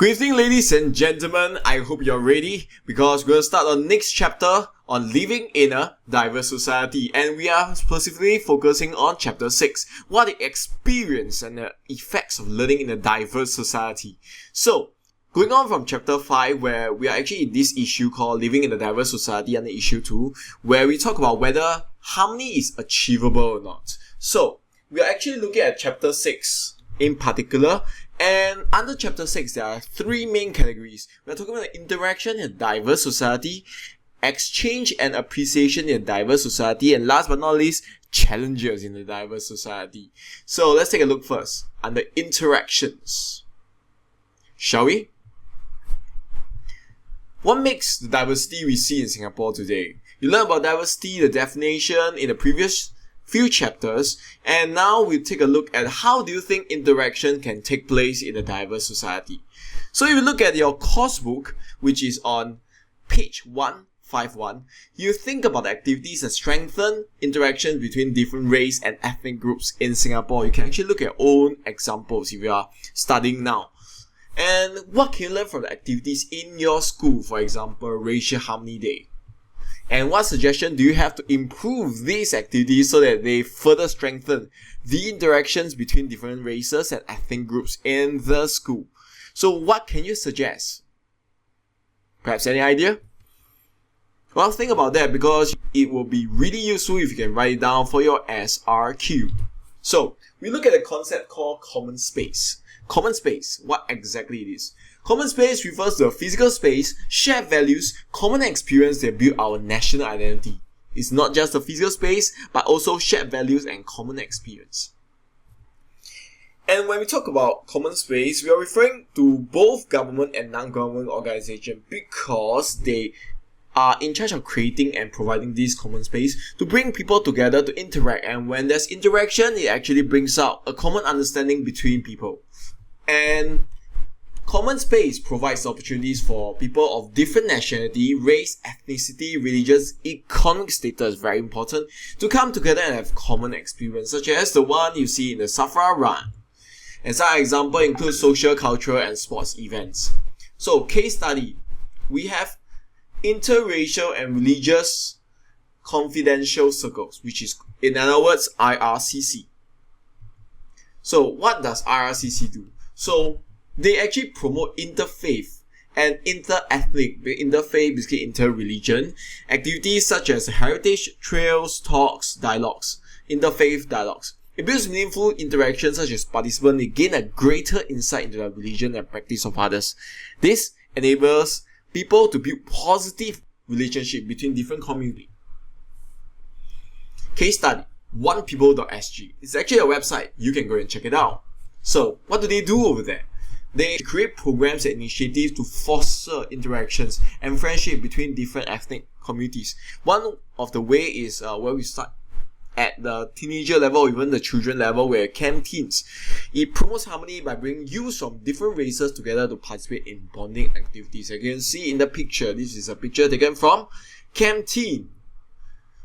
Good evening, ladies and gentlemen. I hope you're ready because we're going to start our next chapter on living in a diverse society, and we are specifically focusing on chapter 6, what the experience and the effects of learning in a diverse society. So, going on from chapter 5, where we are actually in this issue called living in a diverse society, and the issue 2, where we talk about whether harmony is achievable or not. So, we are actually looking at chapter 6 in particular. And under chapter 6, there are 3 main categories. We're talking about interaction in a diverse society, exchange and appreciation in a diverse society, and last but not least, challenges in a diverse society. So let's take a look first under interactions. Shall we? What makes the diversity we see in Singapore today? You learned about diversity, the definition in the previous few chapters, and now we'll take a look at how do you think interaction can take place in a diverse society. So if you look at your course book, which is on page 151, you think about the activities that strengthen interaction between different race and ethnic groups in Singapore. You can actually look at your own examples if you are studying now. And what can you learn from the activities in your school, for example, Racial Harmony Day? And what suggestion do you have to improve these activities so that they further strengthen the interactions between different races and ethnic groups in the school? So what can you suggest? Perhaps any idea? Well, think about that because it will be really useful if you can write it down for your SRQ. So, we look at a concept called common space. Common space, what exactly it is? Common space refers to a physical space, shared values, common experience that build our national identity. It's not just a physical space, but also shared values and common experience. And when we talk about common space, we are referring to both government and non-government organizations because they are in charge of creating and providing this common space to bring people together to interact. And when there's interaction, it actually brings out a common understanding between people. And common space provides opportunities for people of different nationality, race, ethnicity, religious, economic status, very important, to come together and have common experience, such as the one you see in the Safra Run. And some example include social, cultural, and sports events. So, case study, we have interracial and religious confidential circles, which is, in other words, IRCC. So, what does IRCC do? So, they actually promote interfaith and inter-ethnic, interfaith, basically inter-religion, activities such as heritage trails, talks, dialogues, interfaith dialogues. It builds meaningful interactions such as participants gain a greater insight into the religion and practice of others. This enables people to build positive relationship between different communities. Case study, onepeople.sg. It's actually a website. You can go and check it out. So, what do they do over there? They create programs and initiatives to foster interactions and friendship between different ethnic communities. One of the way is where we start at the teenager level, even the children level, where Camp Teens. It promotes harmony by bringing youths from different races together to participate in bonding activities. As you can see in the picture, this is a picture taken from Camp Teen.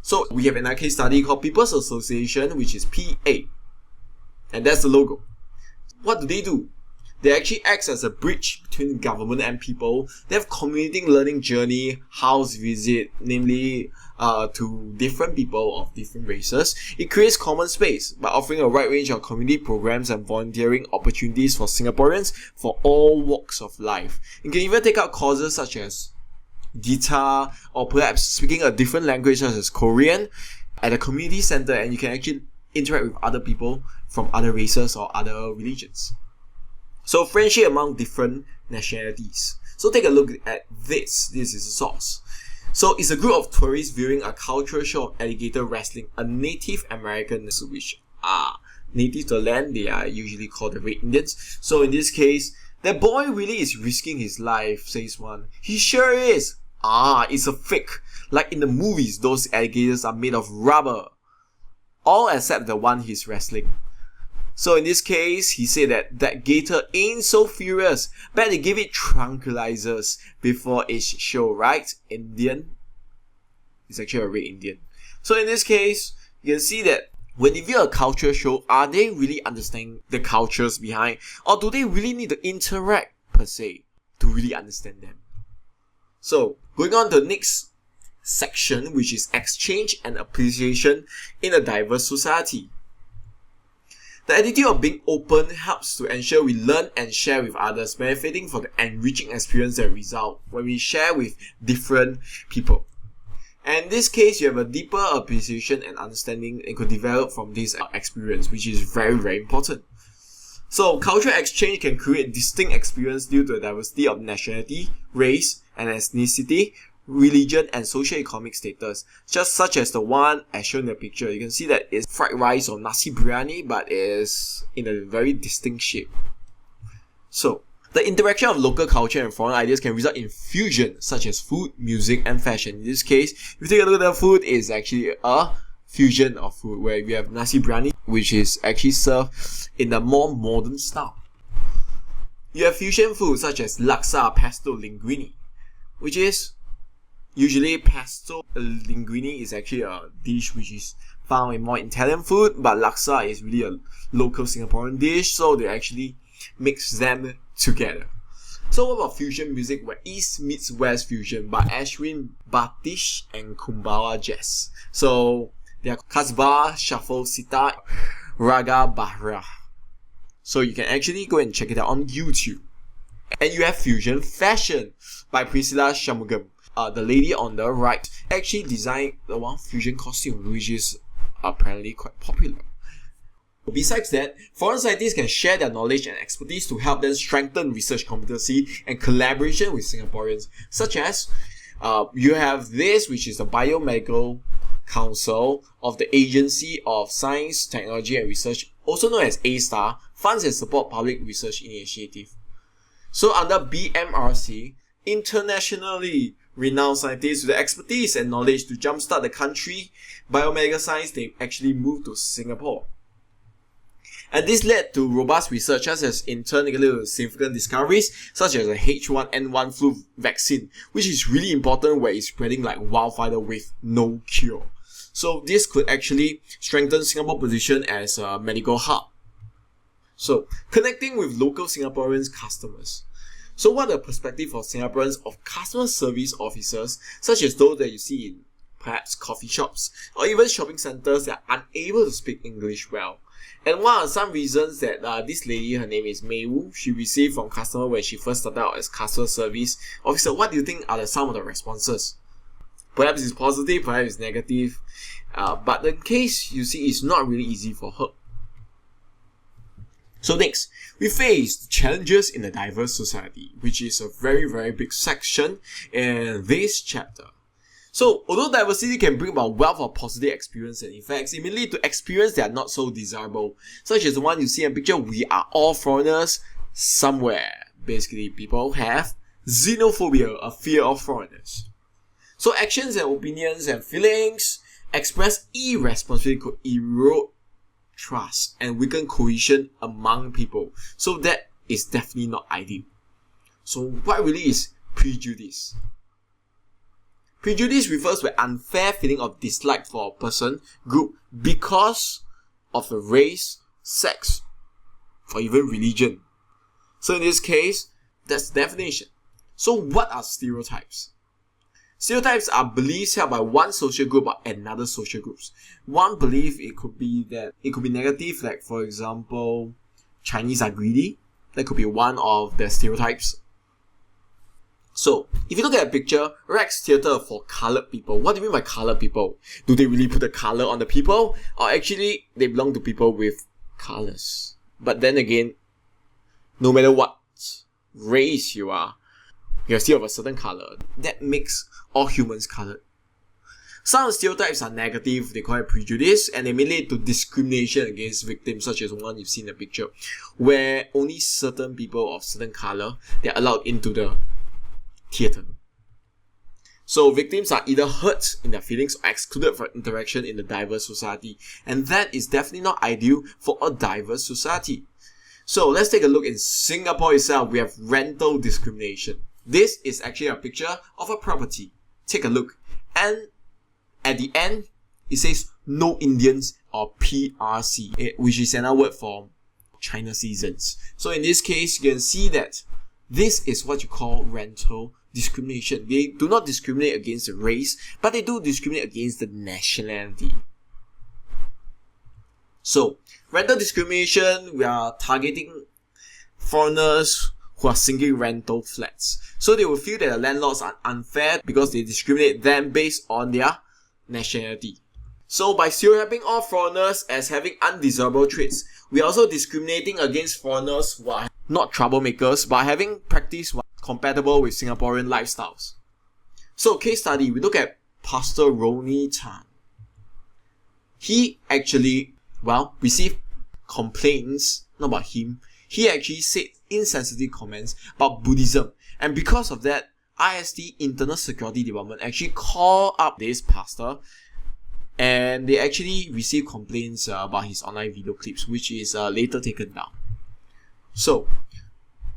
So we have another case study called People's Association, which is PA. And that's the logo. What do they do? They actually act as a bridge between government and people. They have community learning journey, house visit, namely to different people of different races. It creates common space by offering a wide range of community programs and volunteering opportunities for Singaporeans for all walks of life. You can even take out courses such as guitar or perhaps speaking a different language such as Korean at a community center, and you can actually interact with other people from other races or other religions. So friendship among different nationalities. So take a look at this. This is a source. So it's a group of tourists viewing a cultural show of alligator wrestling a Native American, which are native to the land. They are usually called the Red Indians. So in this case, that boy really is risking his life, says one. He sure is. It's a fake. Like in the movies, those alligators are made of rubber. All except the one he's wrestling. So in this case, he said that gator ain't so furious, but they give it tranquilizers before each show, right? Indian? It's actually a red Indian. So in this case, you can see that when they view a culture show, are they really understanding the cultures behind? Or do they really need to interact per per se to really understand them. So, going on to the next section, which is exchange and appreciation in a diverse society. The attitude of being open helps to ensure we learn and share with others, benefiting from the enriching experience that result when we share with different people. And in this case, you have a deeper appreciation and understanding and could develop from this experience, which is very, very important. So, cultural exchange can create distinct experience due to the diversity of nationality, race, and ethnicity, religion, and socio-economic status, just such as the one as shown in the picture. You can see that it's fried rice or nasi biryani, but is in a very distinct shape. So, the interaction of local culture and foreign ideas can result in fusion, such as food, music, and fashion. In this case, if you take a look at the food, it's actually a fusion of food, where we have nasi biryani, which is actually served in a more modern style. You have fusion food such as laksa, pesto, linguine, which is usually pesto. Linguine is actually a dish which is found in more Italian food, but laksa is really a local Singaporean dish, so they actually mix them together. So what about fusion music, where East meets West fusion by Ashwin Batish and Kumbawa Jazz? So they are Kasbah, Shuffle, Sitar, Raga, Bahra. So you can actually go and check it out on YouTube. And you have fusion fashion by Priscilla Shamugam. The lady on the right actually designed the one fusion costume, which is apparently quite popular. Besides that, foreign scientists can share their knowledge and expertise to help them strengthen research competency and collaboration with Singaporeans, such as you have this, which is the Biomedical Council of the Agency of Science, Technology and Research, also known as A*STAR, funds and support public research initiative. So under BMRC, internationally renowned scientists with the expertise and knowledge to jumpstart the country biomedical science, they actually moved to Singapore. And this led to robust research, such as in turn significant discoveries such as the H1N1 flu vaccine, which is really important where it's spreading like wildfire with no cure. So this could actually strengthen Singapore's position as a medical hub. So connecting with local Singaporeans customers. So what are the perspective of Singaporeans of customer service officers, such as those that you see in perhaps coffee shops or even shopping centers that are unable to speak English well? And what are some reasons that this lady, her name is Mei Wu, she received from customer when she first started out as customer service officer? What do you think are some of the responses? Perhaps it's positive, perhaps it's negative, but the case you see is not really easy for her. So next, we face challenges in a diverse society, which is a very, very big section in this chapter. So, although diversity can bring about wealth of positive experience and effects, it may lead to experience that are not so desirable, such as the one you see in the picture. We are all foreigners somewhere. Basically, people have xenophobia, a fear of foreigners. So, actions and opinions and feelings expressed irresponsibly could erode trust and weaken cohesion among people. So, that is definitely not ideal. So, what really is prejudice? Prejudice refers to an unfair feeling of dislike for a person, group, because of the race, sex, or even religion. So in this case, that's the definition. So what are stereotypes? Stereotypes are beliefs held by one social group or another social groups. One belief, it could be negative, like for example, Chinese are greedy. That could be one of the stereotypes. So, if you look at a picture, Rex Theatre for coloured people. What do you mean by coloured people? Do they really put a colour on the people? Or actually, they belong to people with colours? But then again, no matter what race you are, you're still of a certain colour. That makes all humans coloured. Some stereotypes are negative, they call it prejudice, and they may lead to discrimination against victims, such as the one you've seen in the picture, where only certain people of certain colour, they're allowed into the theatre. So victims are either hurt in their feelings or excluded from interaction in the diverse society, and that is definitely not ideal for a diverse society. So let's take a look in Singapore itself. We have rental discrimination. This is actually a picture of a property. Take a look, and at the end it says no Indians or PRC, which is another word for China citizens. So in this case, you can see that This is what you call rental discrimination. They do not discriminate against the race, but they do discriminate against the nationality. So, rental discrimination, we are targeting foreigners who are seeking rental flats. So they will feel that the landlords are unfair because they discriminate them based on their nationality. So by stereotyping all foreigners as having undesirable traits, we are also discriminating against foreigners who are not troublemakers but having practice compatible with Singaporean lifestyles. So case study, we look at Pastor Ronnie Tan. He actually, received complaints, not about him. He actually said insensitive comments about Buddhism. And because of that, ISD Internal Security Department actually called up this pastor, and they actually received complaints about his online video clips, which is later taken down. So,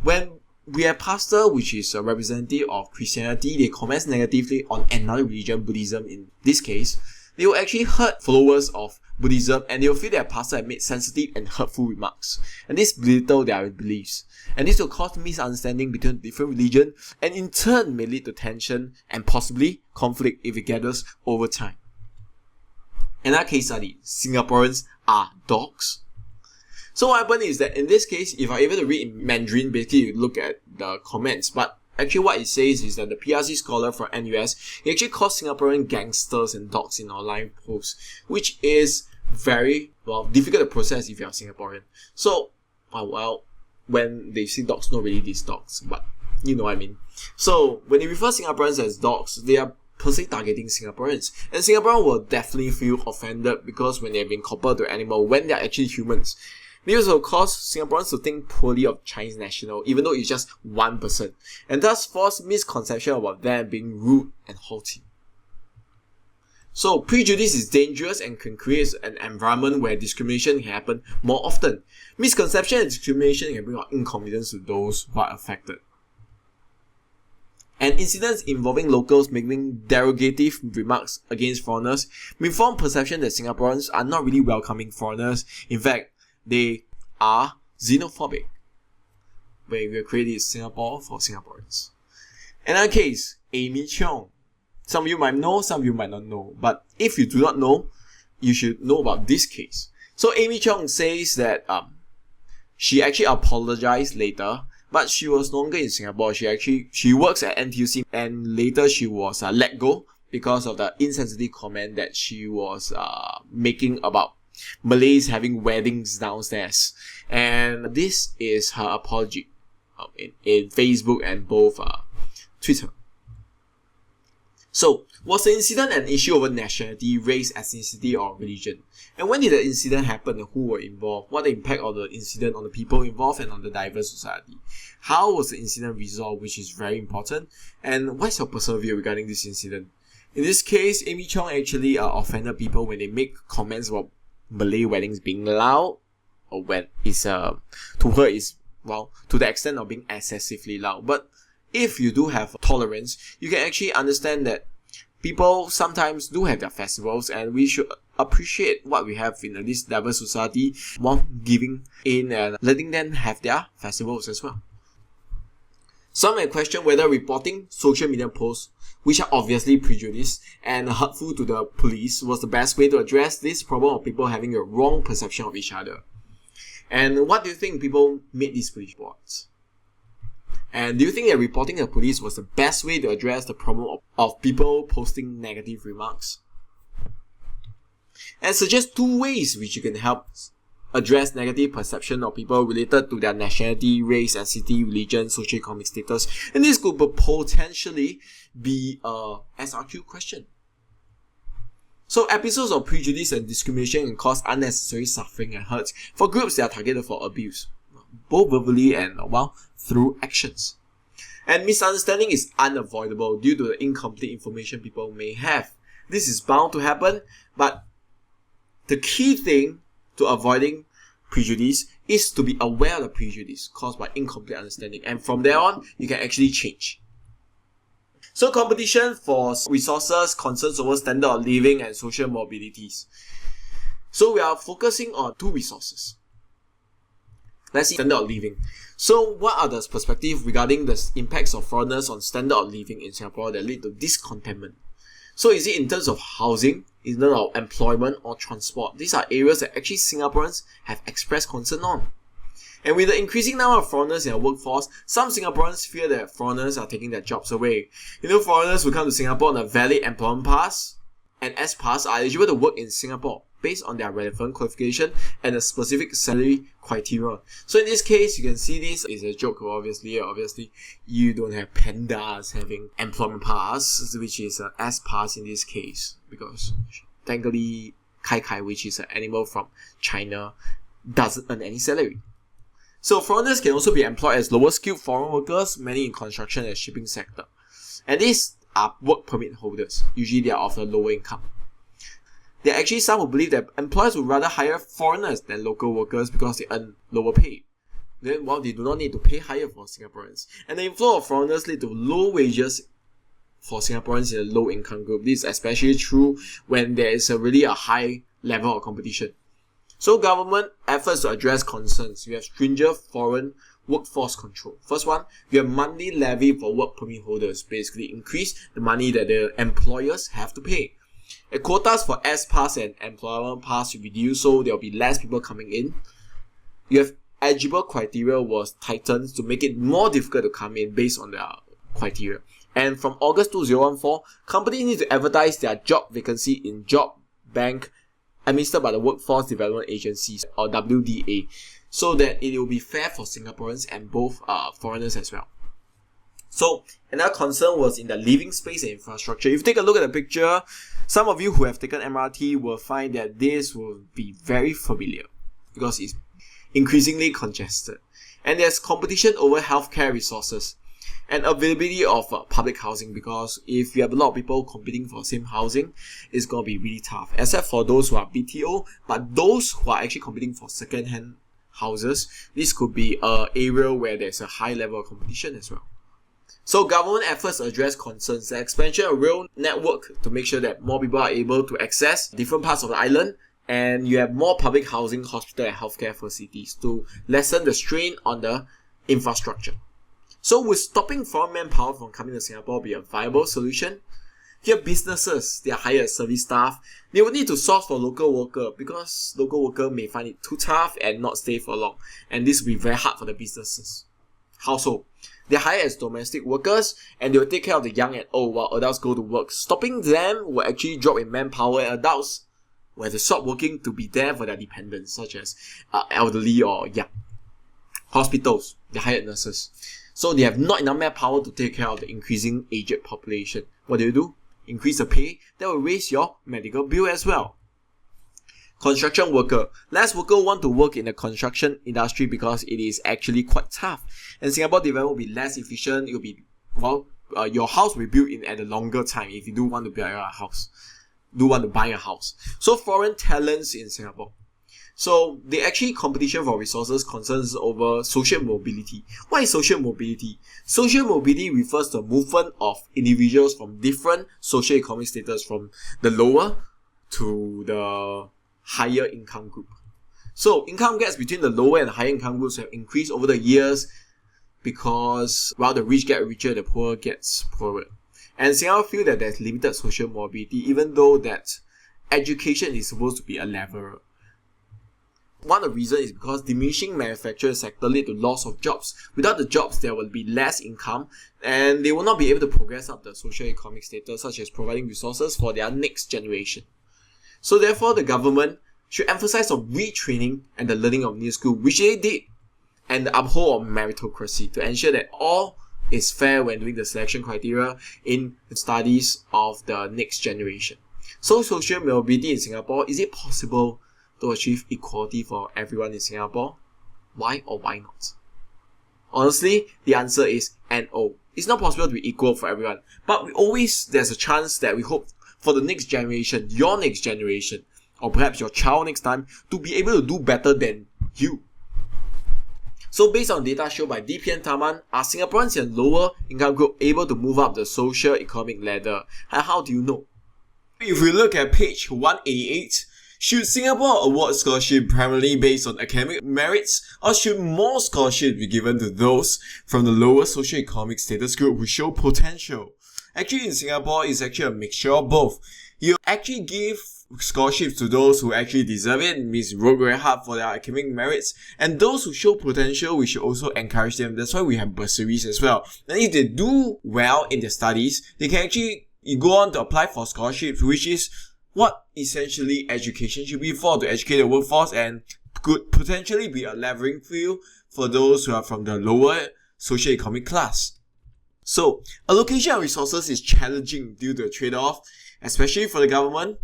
when we have pastor, which is a representative of Christianity, they comment negatively on another religion, Buddhism in this case, they will actually hurt followers of Buddhism, and they will feel that pastor had made sensitive and hurtful remarks, and this belittle their beliefs, and this will cause misunderstanding between different religions, and in turn may lead to tension and possibly conflict if it gathers over time. Another case study, Singaporeans are dogs. So what happened is that in this case, if I'm able to read in Mandarin, basically you look at the comments, but actually what it says is that the PRC scholar from NUS, he actually calls Singaporean gangsters and dogs in online posts, which is very, difficult to process if you're Singaporean. So, when they see dogs, not really these dogs, but you know what I mean. So, when they refer Singaporeans as dogs, they are per se targeting Singaporeans. And Singaporeans will definitely feel offended because when they've been compared to animal, when they're actually humans. This will cause Singaporeans to think poorly of Chinese national, even though it's just 1%, and thus force misconception about them being rude and haughty. So, prejudice is dangerous and can create an environment where discrimination can happen more often. Misconception and discrimination can bring out inconvenience to those who are affected. And incidents involving locals making derogative remarks against foreigners may form perception that Singaporeans are not really welcoming foreigners. In fact, they are xenophobic. When we create Singapore for Singaporeans. Another case, Amy Cheong. Some of you might know, some of you might not know. But if you do not know, you should know about this case. So Amy Cheong says that she actually apologized later, but she was no longer in Singapore. She works at NTUC, and later she was let go because of the insensitive comment that she was making about Malays having weddings downstairs. And this is her apology in Facebook and both Twitter. So, was the incident an issue over nationality, race, ethnicity, or religion? And when did the incident happen and who were involved? What the impact of the incident on the people involved and on the diverse society? How was the incident resolved, which is very important? And what's your personal view regarding this incident? In this case, Amy Cheong actually offended people when they make comments about Malay weddings being loud, or when it's to her is to the extent of being excessively loud. But if you do have tolerance, you can actually understand that people sometimes do have their festivals, and we should appreciate what we have in this diverse society while giving in and letting them have their festivals as well. Some may question whether reporting social media posts, which are obviously prejudiced and hurtful to the police, was the best way to address this problem of people having a wrong perception of each other. And what do you think people made these police reports? And do you think that reporting the police was the best way to address the problem of people posting negative remarks? And suggest 2 ways which you can help address negative perception of people related to their nationality, race, ethnicity, religion, socioeconomic status. And this could potentially be a SRQ question. So episodes of prejudice and discrimination can cause unnecessary suffering and hurt for groups that are targeted for abuse, both verbally and through actions. And misunderstanding is unavoidable due to the incomplete information people may have. This is bound to happen, but the key thing to avoiding prejudice is to be aware of the prejudice caused by incomplete understanding, and from there on, you can actually change. So competition for resources concerns over standard of living and social mobilities. So we are focusing on 2 resources. Let's see standard of living. So what are the perspectives regarding the impacts of foreigners on standard of living in Singapore that lead to discontentment? So is it in terms of housing, in terms of employment or transport? These are areas that actually Singaporeans have expressed concern on. And with the increasing number of foreigners in our workforce, some Singaporeans fear that foreigners are taking their jobs away. Foreigners who come to Singapore on a valid employment pass and S pass are eligible to work in Singapore based on their relevant qualification and a specific salary criteria. So in this case, you can see this is a joke, obviously. Obviously, you don't have pandas having employment pass, which is an S pass in this case, because technically Kai Kai, which is an animal from China, doesn't earn any salary. So foreigners can also be employed as lower skilled foreign workers, many in construction and shipping sector. And these are work permit holders. Usually they are of a lower income. There are actually some who believe that employers would rather hire foreigners than local workers because they earn lower pay. Then, they do not need to pay higher for Singaporeans. And the inflow of foreigners lead to low wages for Singaporeans in a low income group. This is especially true when there is really a high level of competition. So government efforts to address concerns. You have stringent foreign workforce control. First one, you have monthly levy for work permit holders. Basically increase the money that the employers have to pay. Quotas for S-Pass and employment pass will be reduced, so there will be less people coming in. You have eligible criteria was tightened to make it more difficult to come in based on their criteria. And from August 2014, companies need to advertise their job vacancy in job bank administered by the Workforce Development Agencies, or WDA, so that it will be fair for Singaporeans and both foreigners as well. So another concern was in the living space and infrastructure. If you take a look at the picture, some of you who have taken MRT will find that this will be very familiar because it's increasingly congested. And there's competition over healthcare resources and availability of public housing, because if you have a lot of people competing for the same housing, it's going to be really tough, except for those who are BTO. But those who are actually competing for second-hand houses, this could be an area where there's a high level of competition as well. So government efforts address concerns, the expansion of rail network to make sure that more people are able to access different parts of the island, and you have more public housing, hospital and healthcare facilities to lessen the strain on the infrastructure. So will stopping foreign manpower from coming to Singapore be a viable solution? Here businesses, they hire service staff, they will need to source for local worker because local worker may find it too tough and not stay for long, and this will be very hard for the businesses. Household, they hire as domestic workers and they will take care of the young and old while adults go to work. Stopping them will actually drop in manpower, and adults will have to stop working to be there for their dependents, such as elderly or young. Hospitals, they hire nurses. So they have not enough manpower to take care of the increasing aged population. What do? Increase the pay, that will raise your medical bill as well. Construction worker. Less workers want to work in the construction industry because it is actually quite tough. And Singapore development will be less efficient. It will be, your house will be built in at a longer time if you do want to build a house. Buy a house. So foreign talents in Singapore. So the actually competition for resources concerns over social mobility. What is social mobility? Social mobility refers to the movement of individuals from different socio-economic status, from the lower to the higher income group. So income gaps between the lower and higher income groups have increased over the years because while the rich get richer, the poor gets poorer. And Singapore feel that there's limited social mobility, even though that education is supposed to be a leveler. One of the reasons is because diminishing manufacturing sector lead to loss of jobs. Without the jobs, there will be less income and they will not be able to progress up the socio-economic status, such as providing resources for their next generation. So therefore, the government should emphasize on retraining and the learning of new skills, which they did, and the uphold of meritocracy to ensure that all is fair when doing the selection criteria in the studies of the next generation. So social mobility in Singapore, is it possible to achieve equality for everyone in Singapore? Why or why not? Honestly, the answer is no. It's not possible to be equal for everyone, but there's a chance that we hope for the next generation, your next generation, or perhaps your child next time, to be able to do better than you. So based on data shown by DPN Taman, are Singaporeans in lower income group able to move up the socio-economic ladder? And how do you know? If we look at page 188, Should Singapore award scholarship primarily based on academic merits, or should more scholarship be given to those from the lower socio-economic status group who show potential? Actually, in Singapore, it's actually a mixture of both. You actually give scholarships to those who actually deserve it, means work very hard for their academic merits, and those who show potential, we should also encourage them. That's why we have bursaries as well. And if they do well in their studies, they can actually go on to apply for scholarships, which is what essentially education should be for, to educate the workforce and could potentially be a leveling field for those who are from the lower socio-economic class. So, allocation of resources is challenging due to a trade-off, especially for the government,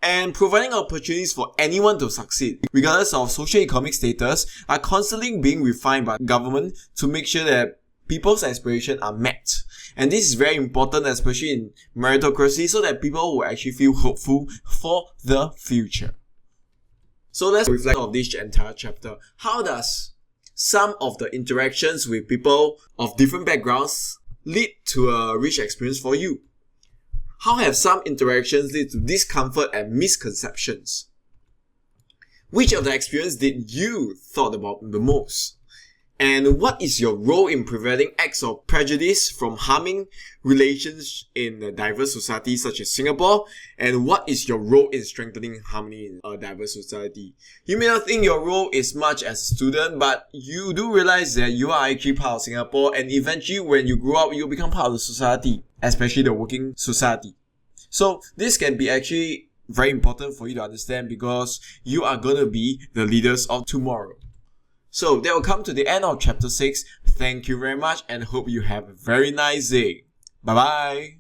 and providing opportunities for anyone to succeed, regardless of socio-economic status, are constantly being refined by government to make sure that people's aspirations are met. And this is very important, especially in meritocracy, so that people will actually feel hopeful for the future. So let's reflect on this entire chapter. How does some of the interactions with people of different backgrounds lead to a rich experience for you? How have some interactions led to discomfort and misconceptions? Which of the experience did you thought about the most? And what is your role in preventing acts of prejudice from harming relations in a diverse society such as Singapore? And what is your role in strengthening harmony in a diverse society? You may not think your role is much as a student, but you do realize that you are actually part of Singapore, and eventually when you grow up, you'll become part of the society, especially the working society. So this can be actually very important for you to understand, because you are going to be the leaders of tomorrow. So that will come to the end of chapter 6. Thank you very much and hope you have a very nice day. Bye bye.